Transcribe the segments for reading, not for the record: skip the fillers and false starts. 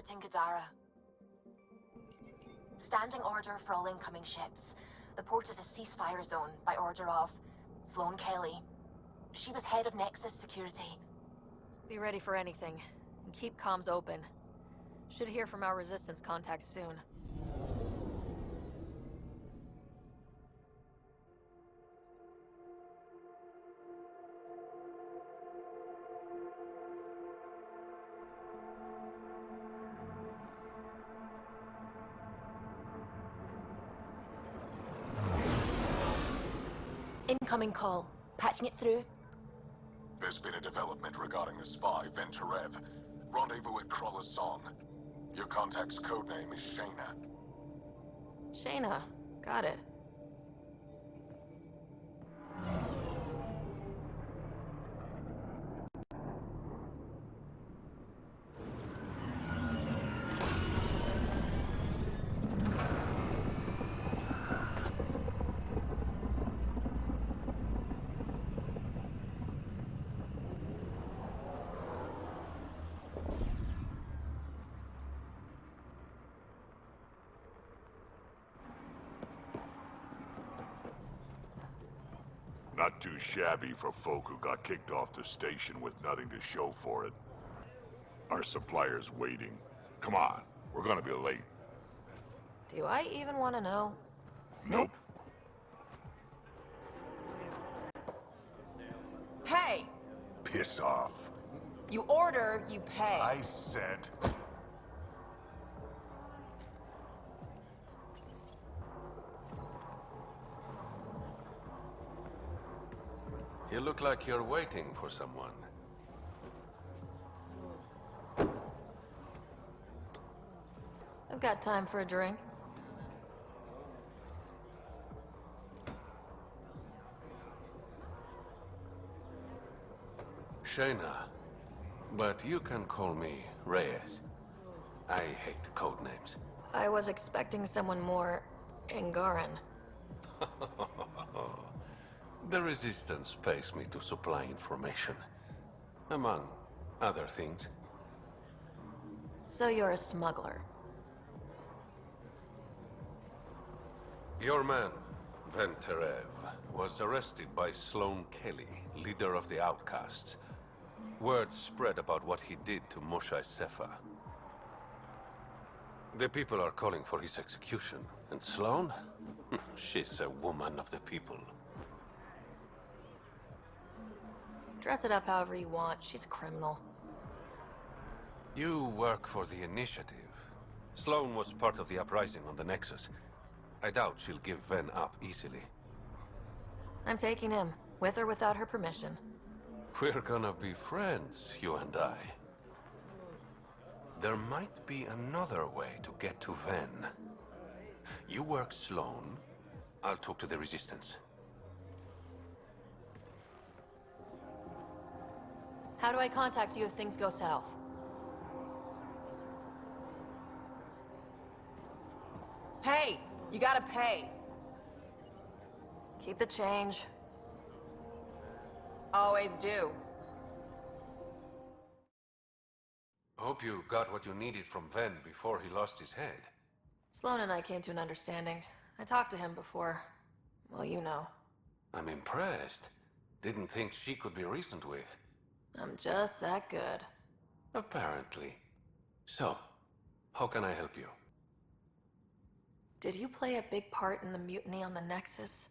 Reyes and Kadara. Standing order for all incoming ships. The port is a ceasefire zone by order of Sloan Kelly. She was head of Nexus Security. Be ready for anything, and keep comms open. Should hear from our resistance contacts soon. Incoming call. Patching it through. There's been a development regarding the spy, Venturev. Rendezvous at Crawler's Song. Your contact's codename is Shayna. Shayna. Got it. Not too shabby for folk who got kicked off the station with nothing to show for it. Our supplier's waiting. Come on, we're gonna be late. Do I even want to know? Nope. Hey! Piss off. You order, you pay. I said... You look like you're waiting for someone. I've got time for a drink. Shayna. But you can call me Reyes. I hate code names. I was expecting someone more Angaran. The Resistance pays me to supply information. Among other things. So you're a smuggler. Your man, Venturev, was arrested by Sloan Kelly, leader of the Outcasts. Word spread about what he did to Moshe Sefa. The people are calling for his execution. And Sloan? She's a woman of the people. Dress it up however you want. She's a criminal. You work for the Initiative. Sloan was part of the uprising on the Nexus. I doubt she'll give Ven up easily. I'm taking him, with or without her permission. We're gonna be friends, you and I. There might be another way to get to Ven. You work Sloan, I'll talk to the Resistance. How do I contact you if things go south? Hey! You gotta pay. Keep the change. Always do. Hope you got what you needed from Ven before he lost his head. Sloan and I came to an understanding. I talked to him before. Well, you know. I'm impressed. Didn't think she could be reasoned with. I'm just that good. Apparently. So, how can I help you? Did you play a big part in the mutiny on the Nexus?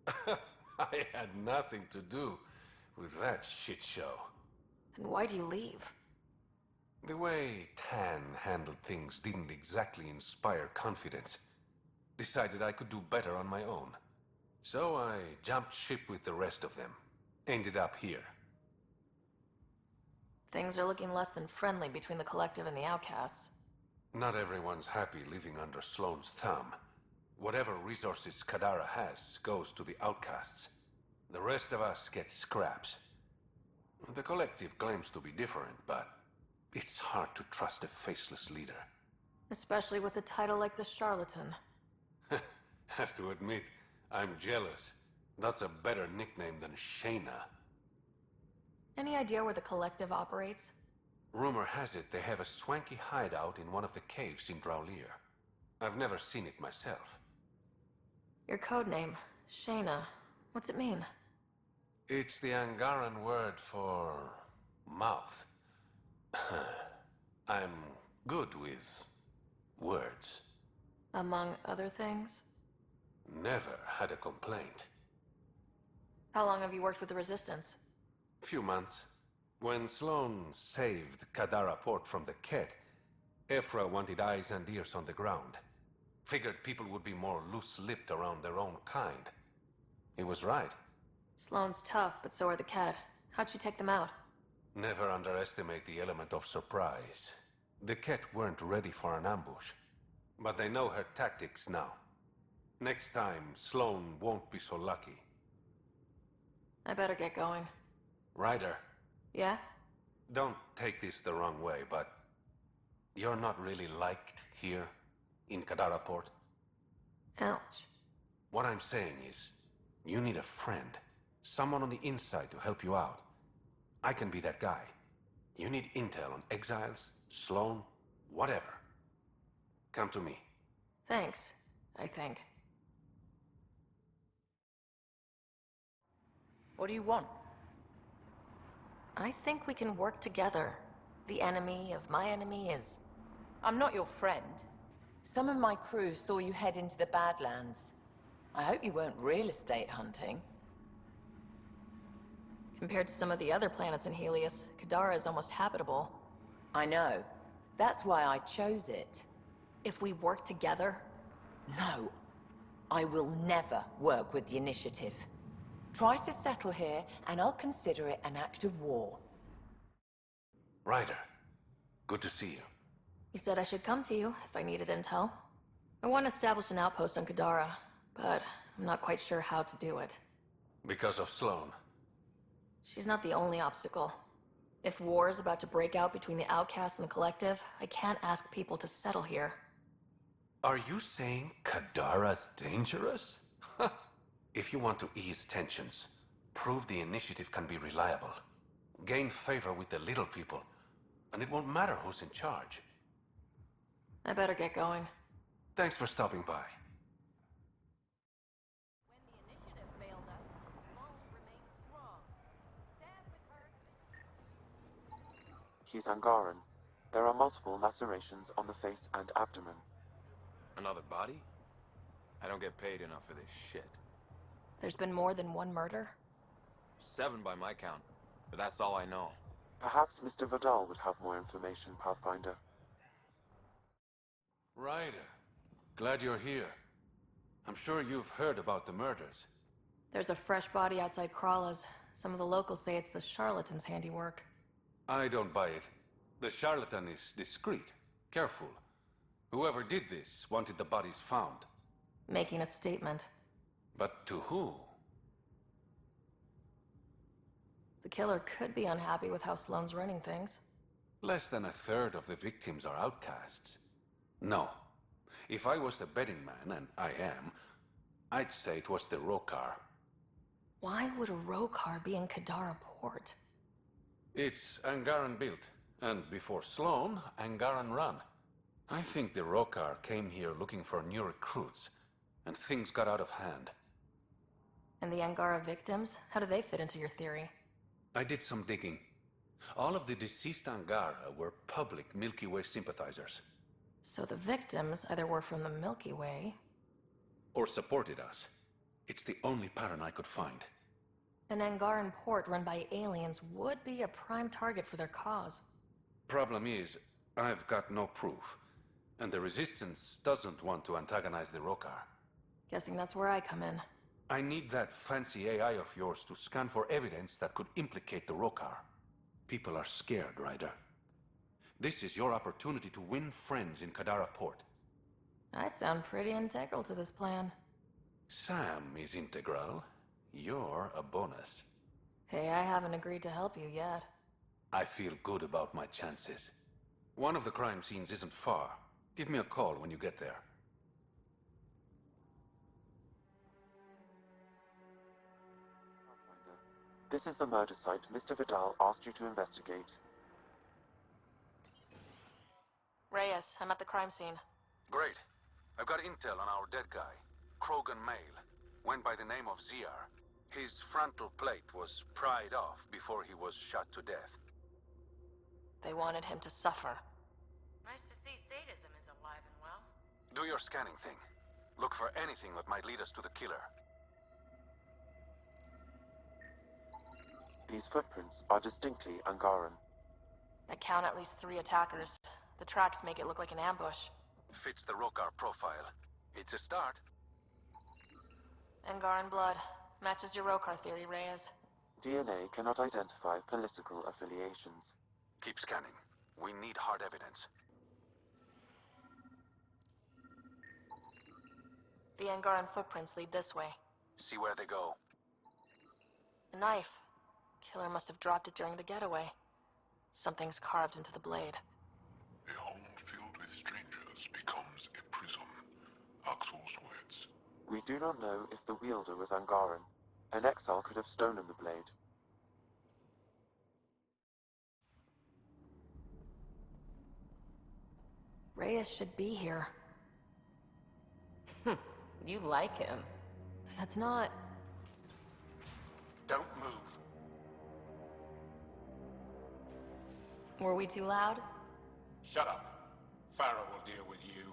I had nothing to do with that shit show. Then why'd you leave? The way Tan handled things didn't exactly inspire confidence. Decided I could do better on my own. So I jumped ship with the rest of them. Ended up here. Things are looking less than friendly between the Collective and the Outcasts. Not everyone's happy living under Sloan's thumb. Whatever resources Kadara has goes to the Outcasts. The rest of us get scraps. The Collective claims to be different, but it's hard to trust a faceless leader. Especially with a title like the Charlatan. Have to admit, I'm jealous. That's a better nickname than Shayna. Any idea where the Collective operates? Rumor has it they have a swanky hideout in one of the caves in Draulir. I've never seen it myself. Your code name, Shayna. What's it mean? It's the Angaran word for mouth. I'm good with words. Among other things? Never had a complaint. How long have you worked with the Resistance? Few months. When Sloan saved Kadara port from the Ket, Ephra wanted eyes and ears on the ground. Figured people would be more loose-lipped around their own kind. He was right. Sloan's tough, but so are the Ket. How'd you take them out? Never underestimate the element of surprise. The Ket weren't ready for an ambush, but they know her tactics now. Next time, Sloan won't be so lucky. I better get going. Ryder, Yeah? don't take this the wrong way, but you're not really liked here in Kadara port. Ouch. What I'm saying is, you need a friend. Someone on the inside to help you out. I can be that guy. You need intel on exiles, Sloan, whatever. Come to me. Thanks, I think. What do you want? I think we can work together. The enemy of my enemy is... I'm not your friend. Some of my crew saw you head into the Badlands. I hope you weren't real estate hunting. Compared to some of the other planets in Helios, Kadara is almost habitable. I know. That's why I chose it. If we work together... No. I will never work with the Initiative. Try to settle here, and I'll consider it an act of war. Ryder, good to see you. You said I should come to you if I needed intel. I want to establish an outpost on Kadara, but I'm not quite sure how to do it. Because of Sloan. She's not the only obstacle. If war is about to break out between the outcasts and the Collective, I can't ask people to settle here. Are you saying Kadara's dangerous? If you want to ease tensions, prove the Initiative can be reliable. Gain favor with the little people, and it won't matter who's in charge. I better get going. Thanks for stopping by. When the Initiative failed us, Sloan remained strong. Stand with her. He's Angaran. There are multiple lacerations on the face and abdomen. Another body? I don't get paid enough for this shit. There's been more than one murder? 7 by my count, but that's all I know. Perhaps Mr. Vidal would have more information, Pathfinder. Ryder, glad you're here. I'm sure you've heard about the murders. There's a fresh body outside Krala's. Some of the locals say it's the charlatan's handiwork. I don't buy it. The charlatan is discreet, careful. Whoever did this wanted the bodies found. Making a statement. But to who? The killer could be unhappy with how Sloan's running things. Less than a third of the victims are outcasts. No. If I was the betting man, and I am, I'd say it was the Rokar. Why would a Rokar be in Kadara port? It's Angaran built, and before Sloan, Angaran run. I think the Rokar came here looking for new recruits, and things got out of hand. And the Angara victims? How do they fit into your theory? I did some digging. All of the deceased Angara were public Milky Way sympathizers. So the victims either were from the Milky Way... Or supported us. It's the only pattern I could find. An Angaran port run by aliens would be a prime target for their cause. Problem is, I've got no proof. And the Resistance doesn't want to antagonize the Rokar. Guessing that's where I come in. I need that fancy AI of yours to scan for evidence that could implicate the Rokar. People are scared, Ryder. This is your opportunity to win friends in Kadara port. I sound pretty integral to this plan. Sam is integral. You're a bonus. Hey, I haven't agreed to help you yet. I feel good about my chances. One of the crime scenes isn't far. Give me a call when you get there. Pathfinder, this is the murder site Mr. Vidal asked you to investigate. Reyes, I'm at the crime scene. Great. I've got intel on our dead guy. Krogan male. Went by the name of ZR. His frontal plate was pried off before he was shot to death. They wanted him to suffer. Nice to see sadism is alive and well. Do your scanning thing. Look for anything that might lead us to the killer. These footprints are distinctly Angaran. I count at least 3 attackers. The tracks make it look like an ambush. Fits the Rokar profile. It's a start. Angaran blood. Matches your Rokar theory, Reyes. DNA cannot identify political affiliations. Keep scanning. We need hard evidence. The Angaran footprints lead this way. See where they go. A knife. Killer must have dropped it during the getaway. Something's carved into the blade. A home filled with strangers becomes a prison. Axel's words. We do not know if the wielder was Angaran. An exile could have stolen the blade. Reyes should be here. You like him. That's not... Don't move. Were we too loud? Shut up. Farrah will deal with you.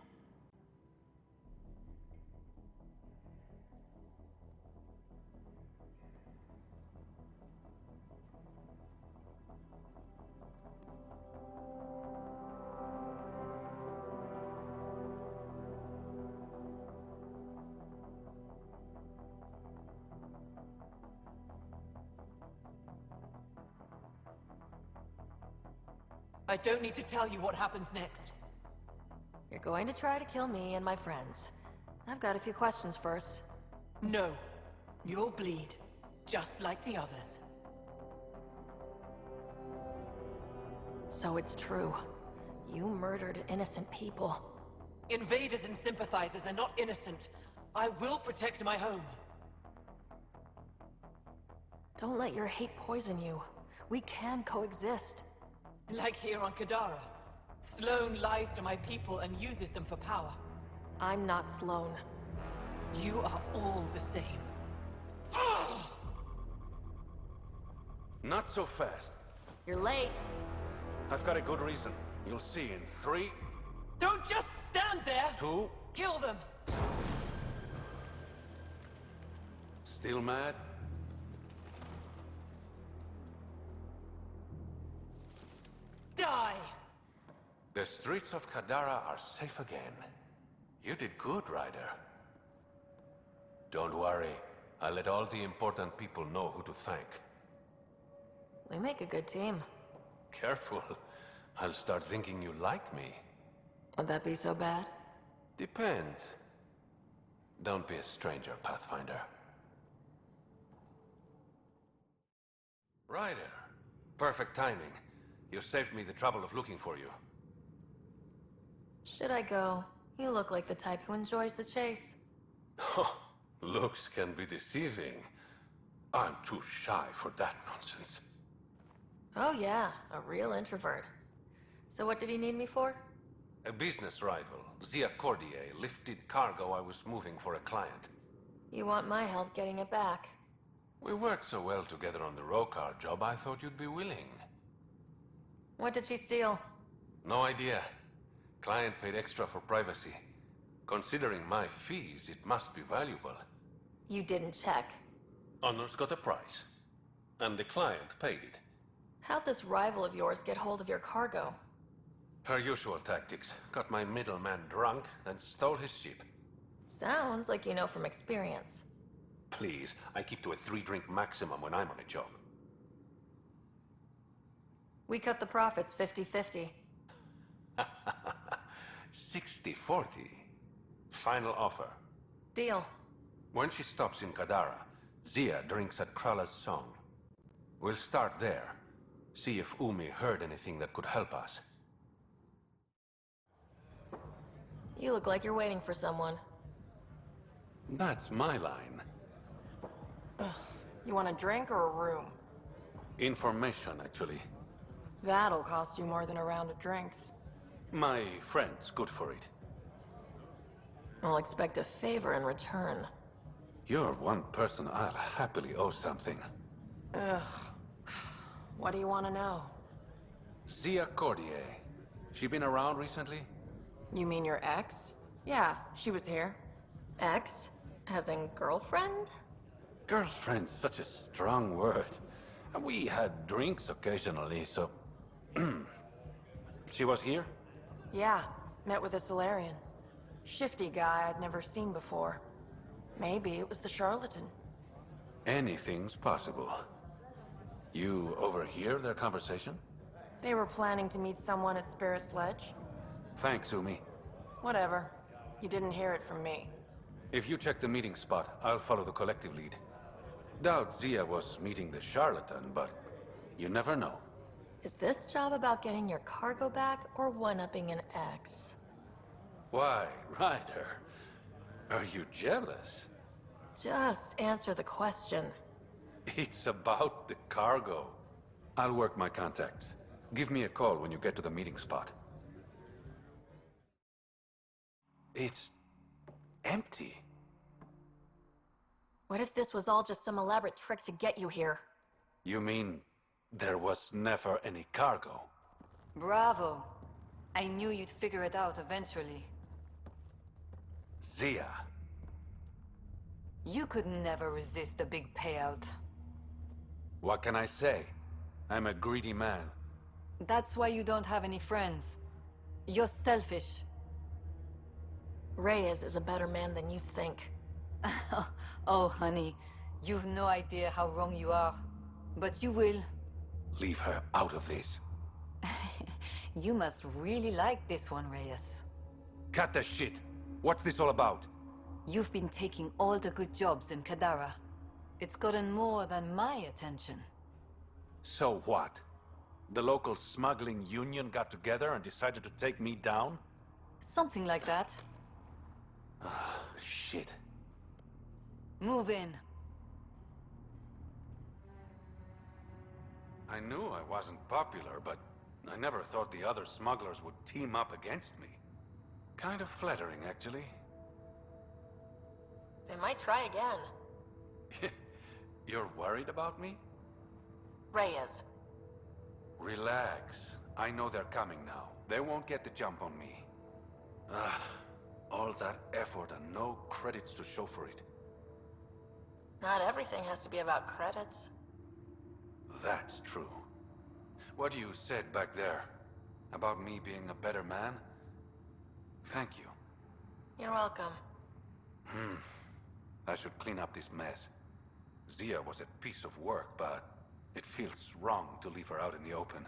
I don't need to tell you what happens next. You're going to try to kill me and my friends. I've got a few questions first. No. You'll bleed. Just like the others. So it's true. You murdered innocent people. Invaders and sympathizers are not innocent. I will protect my home. Don't let your hate poison you. We can coexist. Like here on Kadara. Sloan lies to my people and uses them for power. I'm not Sloan. You are all the same. Not so fast. You're late. I've got a good reason. You'll see in 3, Don't just stand there! 2... Kill them! Still mad? Die! The streets of Kadara are safe again. You did good, Ryder. Don't worry. I'll let all the important people know who to thank. We make a good team. Careful. I'll start thinking you like me. Would that be so bad? Depends. Don't be a stranger, Pathfinder. Ryder. Perfect timing. You saved me the trouble of looking for you. Should I go? You look like the type who enjoys the chase. Looks can be deceiving. I'm too shy for that nonsense. Oh yeah, a real introvert. So what did you need me for? A business rival, Zia Cordier, lifted cargo I was moving for a client. You want my help getting it back. We worked so well together on the Rokar job, I thought you'd be willing. What did she steal? No idea. Client paid extra for privacy. Considering my fees, it must be valuable. You didn't check. Honor's got a price. And the client paid it. How'd this rival of yours get hold of your cargo? Her usual tactics. Got my middleman drunk and stole his ship. Sounds like you know from experience. Please, I keep to a 3-drink maximum when I'm on a job. We cut the profits 50-50. 60-40. Final offer. Deal. When she stops in Kadara, Zia drinks at Krala's song. We'll start there. See if Umi heard anything that could help us. You look like you're waiting for someone. That's my line. You want a drink or a room? Information, actually. That'll cost you more than a round of drinks. My friend's good for it. I'll expect a favor in return. You're one person I'll happily owe something. Ugh. What do you want to know? Zia Cordier. She been around recently? You mean your ex? Yeah, she was here. Ex? As in girlfriend? Girlfriend's such a strong word. And we had drinks occasionally, so... She was here? Yeah, met with a Solarian. Shifty guy I'd never seen before. Maybe it was the charlatan. Anything's possible. You overhear their conversation? They were planning to meet someone at Spirit's Ledge. Thanks, Umi. Whatever. You didn't hear it from me. If you check the meeting spot, I'll follow the collective lead. Doubt Zia was meeting the charlatan, but you never know. Is this job about getting your cargo back or one-upping an ex? Why, Ryder? Are you jealous? Just answer the question. It's about the cargo. I'll work my contacts. Give me a call when you get to the meeting spot. It's empty. What if this was all just some elaborate trick to get you here? You mean there was never any cargo? Bravo. I knew you'd figure it out eventually. Zia. You could never resist the big payout. What can I say? I'm a greedy man. That's why you don't have any friends. You're selfish. Reyes is a better man than you think. Oh, honey. You've no idea how wrong you are. But you will. Leave her out of this. You must really like this one, Reyes. Cut the shit. What's this all about? You've been taking all the good jobs in Kadara. It's gotten more than my attention. So what? The local smuggling union got together and decided to take me down? Something like that. Shit. Move in. I knew I wasn't popular, but I never thought the other smugglers would team up against me. Kind of flattering, actually. They might try again. You're worried about me? Reyes. Relax. I know they're coming now. They won't get the jump on me. All that effort and no credits to show for it. Not everything has to be about credits. That's true. What you said back there, about me being a better man? Thank you. You're welcome. I should clean up this mess. Zia was a piece of work, but it feels wrong to leave her out in the open.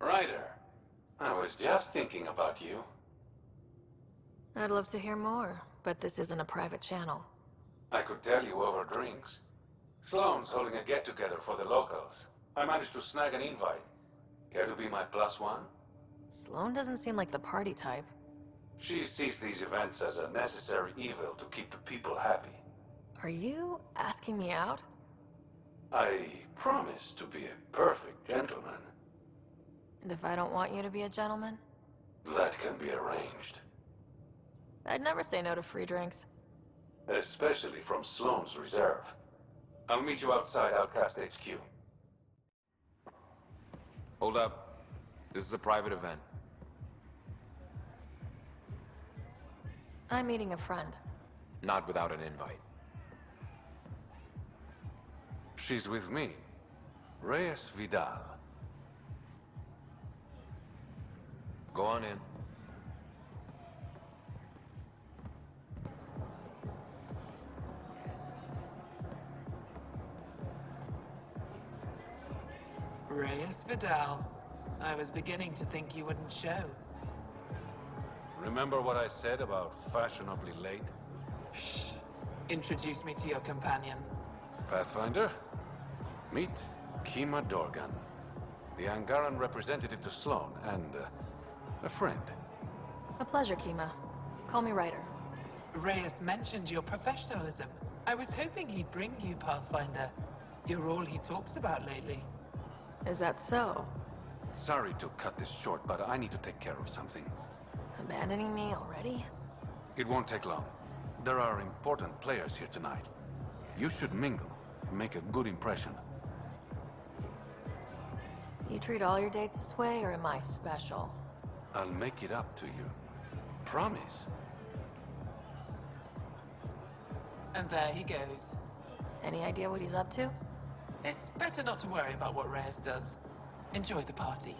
Ryder, I was just thinking about you. I'd love to hear more, but this isn't a private channel. I could tell you over drinks. Sloan's holding a get-together for the locals. I managed to snag an invite. Care to be my +1? Sloan doesn't seem like the party type. She sees these events as a necessary evil to keep the people happy. Are you asking me out? I promise to be a perfect gentleman. And if I don't want you to be a gentleman? That can be arranged. I'd never say no to free drinks. Especially from Sloan's reserve. I'll meet you outside Outcast HQ. Hold up. This is a private event. I'm meeting a friend. Not without an invite. She's with me. Reyes Vidal. Go on in. Reyes Vidal. I was beginning to think you wouldn't show. Remember what I said about fashionably late? Shh. Introduce me to your companion. Pathfinder? Meet Kima Dorgan, the Angaran representative to Sloan, and a friend. A pleasure, Kima. Call me Ryder. Reyes mentioned your professionalism. I was hoping he'd bring you, Pathfinder. You're all he talks about lately. Is that so? Sorry to cut this short, but I need to take care of something. Abandoning me already? It won't take long. There are important players here tonight. You should mingle, make a good impression. You treat all your dates this way, or am I special? I'll make it up to you. Promise. And there he goes. Any idea what he's up to? It's better not to worry about what Reyes does. Enjoy the party.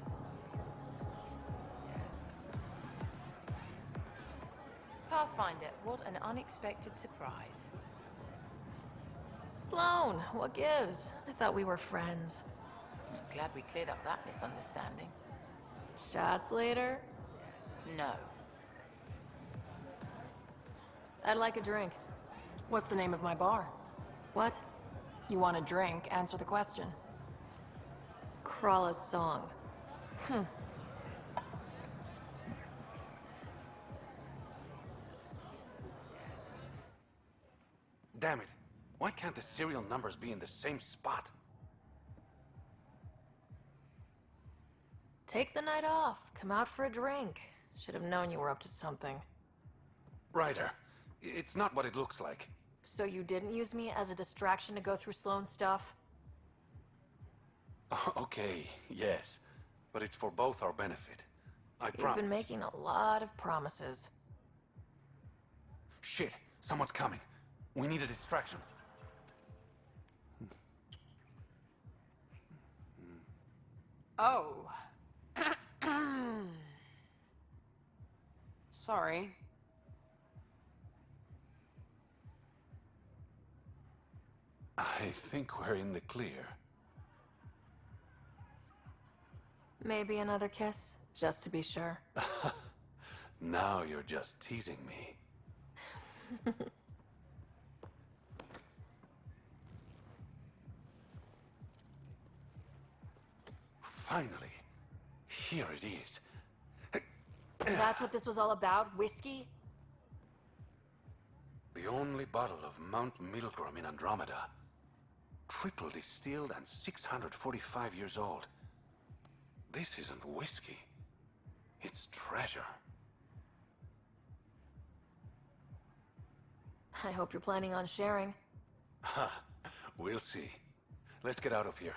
Pathfinder, what an unexpected surprise. Sloan, what gives? I thought we were friends. I'm glad we cleared up that misunderstanding. Shots later? No. I'd like a drink. What's the name of my bar? What? You want a drink? Answer the question. Krala's song. Damn it. Why can't the serial numbers be in the same spot? Take the night off. Come out for a drink. Should have known you were up to something. Ryder, it's not what it looks like. So you didn't use me as a distraction to go through Sloan's stuff? Okay, yes. But it's for both our benefit. I promise. You've been making a lot of promises. Shit, someone's coming. We need a distraction. Oh. Sorry. I think we're in the clear. Maybe another kiss, just to be sure. Now you're just teasing me. Finally, here it is. That's what this was all about? Whiskey? The only bottle of Mount Milgram in Andromeda. Triple distilled and 645 years old. This isn't whiskey. It's treasure. I hope you're planning on sharing. Ha, we'll see. Let's get out of here.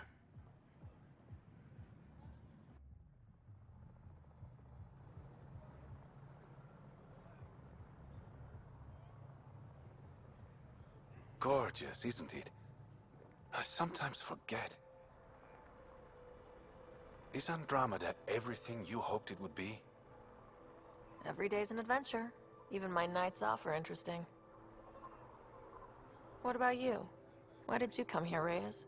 Gorgeous, isn't it? I sometimes forget. Is Andromeda everything you hoped it would be? Every day's an adventure. Even my nights off are interesting. What about you? Why did you come here, Reyes?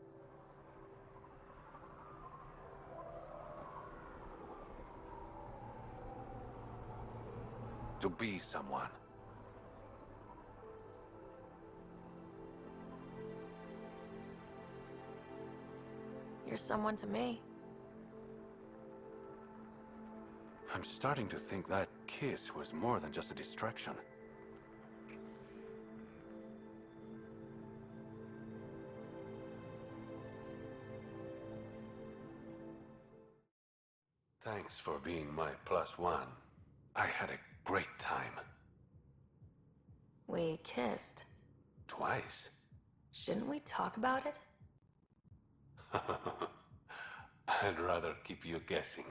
To be someone. You're someone to me. I'm starting to think that kiss was more than just a distraction. Thanks for being my +1. I had a great time. We kissed. Twice. Shouldn't we talk about it? I'd rather keep you guessing.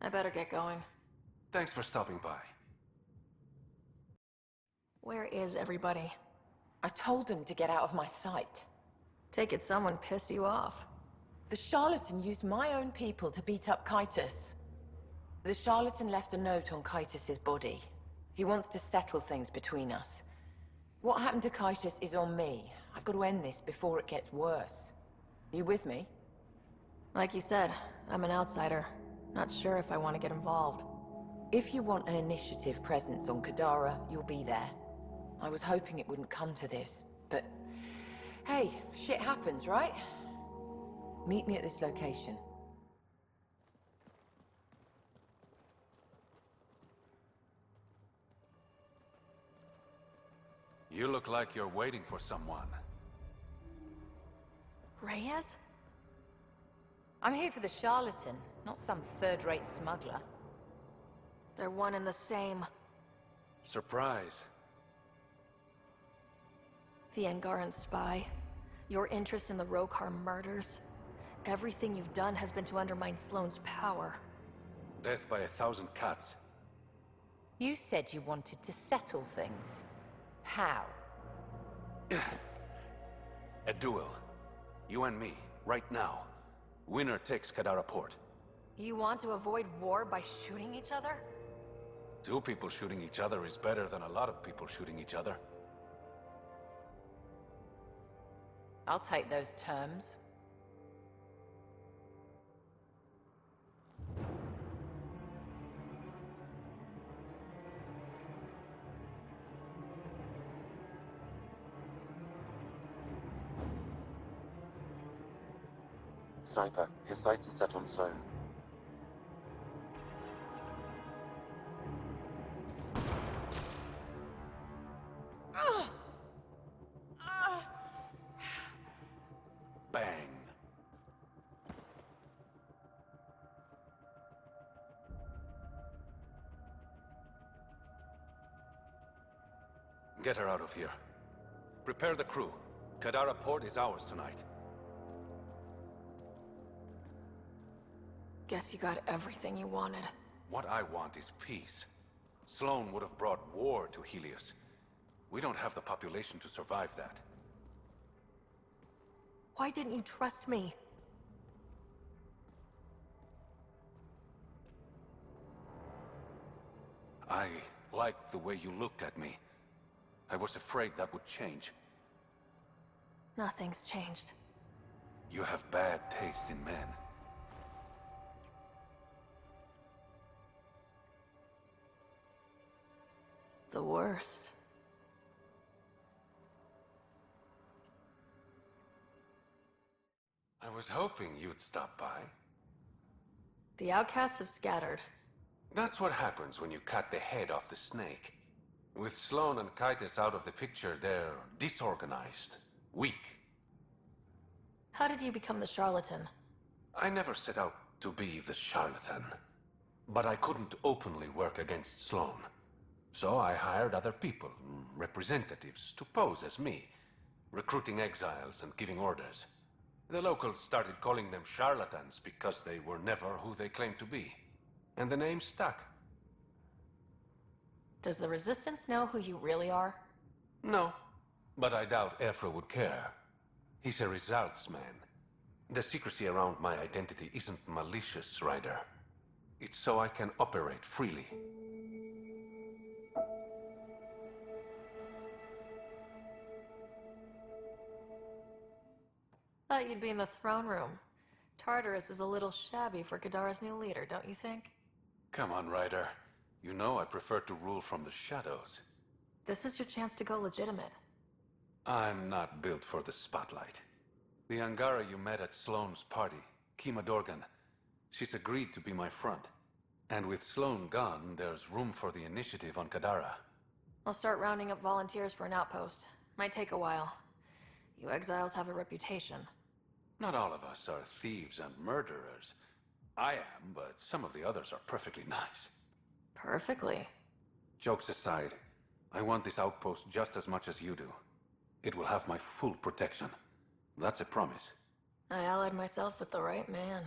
I better get going. Thanks for stopping by. Where is everybody? I told them to get out of my sight. Take it someone pissed you off. The charlatan used my own people to beat up Kaitis. The charlatan left a note on Kaitis's body. He wants to settle things between us. What happened to Kaitis is on me. I've got to end this before it gets worse. You with me? Like you said, I'm an outsider. Not sure if I want to get involved. If you want an initiative presence on Kadara, you'll be there. I was hoping it wouldn't come to this, but... Hey, shit happens, right? Meet me at this location. You look like you're waiting for someone. Reyes? I'm here for the charlatan, not some third-rate smuggler. They're one and the same. Surprise. The Angaran spy. Your interest in the Rokar murders. Everything you've done has been to undermine Sloan's power. Death by 1,000 cats. You said you wanted to settle things. How? A duel. You and me, right now. Winner takes Kadara port. You want to avoid war by shooting each other? 2 people shooting each other is better than a lot of people shooting each other. I'll take those terms. Sniper, his sights are set on Sloan. Bang. Get her out of here. Prepare the crew. Kadara port is ours tonight. Guess you got everything you wanted. What I want is peace. Sloan would have brought war to Helios. We don't have the population to survive that. Why didn't you trust me? I liked the way you looked at me. I was afraid that would change. Nothing's changed. You have bad taste in men. The worst. I was hoping you'd stop by. The outcasts have scattered. That's what happens when you cut the head off the snake. With Sloan and Kaitis out of the picture, they're disorganized, weak. How did you become the charlatan? I never set out to be the charlatan. But I couldn't openly work against Sloan. So I hired other people, representatives, to pose as me, recruiting exiles and giving orders. The locals started calling them charlatans because they were never who they claimed to be. And the name stuck. Does the Resistance know who you really are? No, but I doubt Ephra would care. He's a results man. The secrecy around my identity isn't malicious, Ryder. It's so I can operate freely. Thought you'd be in the throne room. Tartarus is a little shabby for Kadara's new leader, don't you think? Come on, Ryder. You know I prefer to rule from the shadows. This is your chance to go legitimate. I'm not built for the spotlight. The Angara you met at Sloan's party, Kima Dorgan, she's agreed to be my front. And with Sloan gone, there's room for the initiative on Kadara. I'll start rounding up volunteers for an outpost. Might take a while. You exiles have a reputation. Not all of us are thieves and murderers. I am, but some of the others are perfectly nice. Perfectly. Jokes aside, I want this outpost just as much as you do. It will have my full protection. That's a promise. I allied myself with the right man.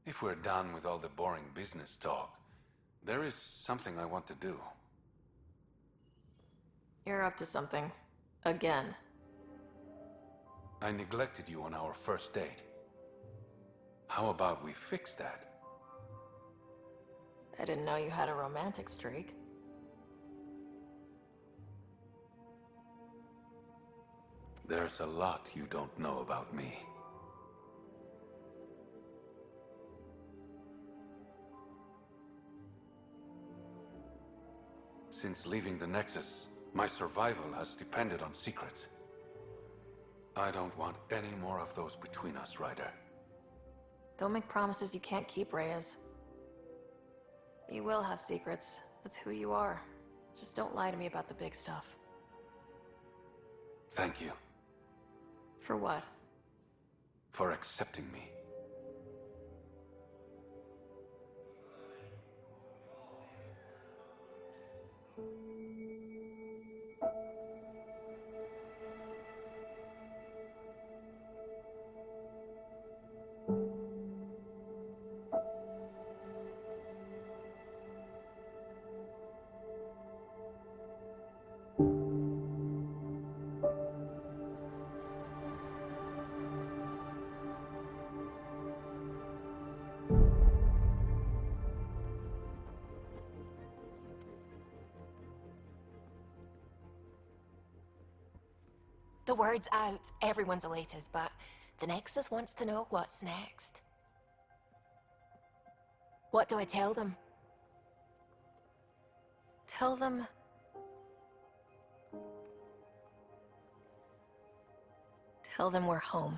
If we're done with all the boring business talk, there is something I want to do. You're up to something. Again. I neglected you on our first date. How about we fix that? I didn't know you had a romantic streak. There's a lot you don't know about me. Since leaving the Nexus, my survival has depended on secrets. I don't want any more of those between us, Ryder. Don't make promises you can't keep, Reyes. You will have secrets. That's who you are. Just don't lie to me about the big stuff. Thank you For what? for accepting me. The word's out. Everyone's elated, but the Nexus wants to know what's next. What do I tell them? Tell them... Tell them we're home.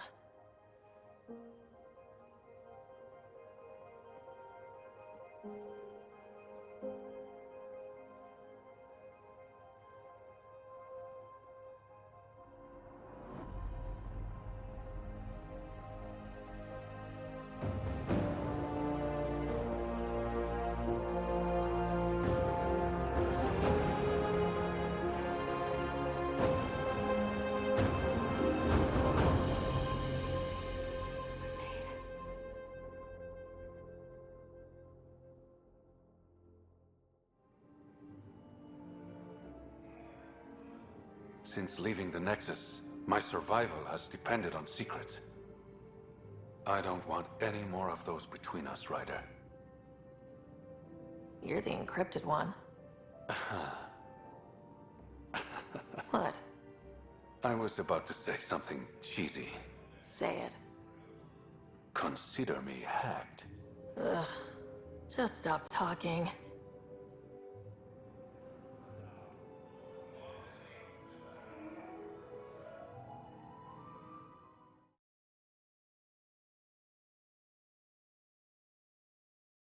Since leaving the Nexus, my survival has depended on secrets. I don't want any more of those between us, Ryder. You're the encrypted one. What? I was about to say something cheesy. Say it. Consider me hacked. Ugh. Just stop talking.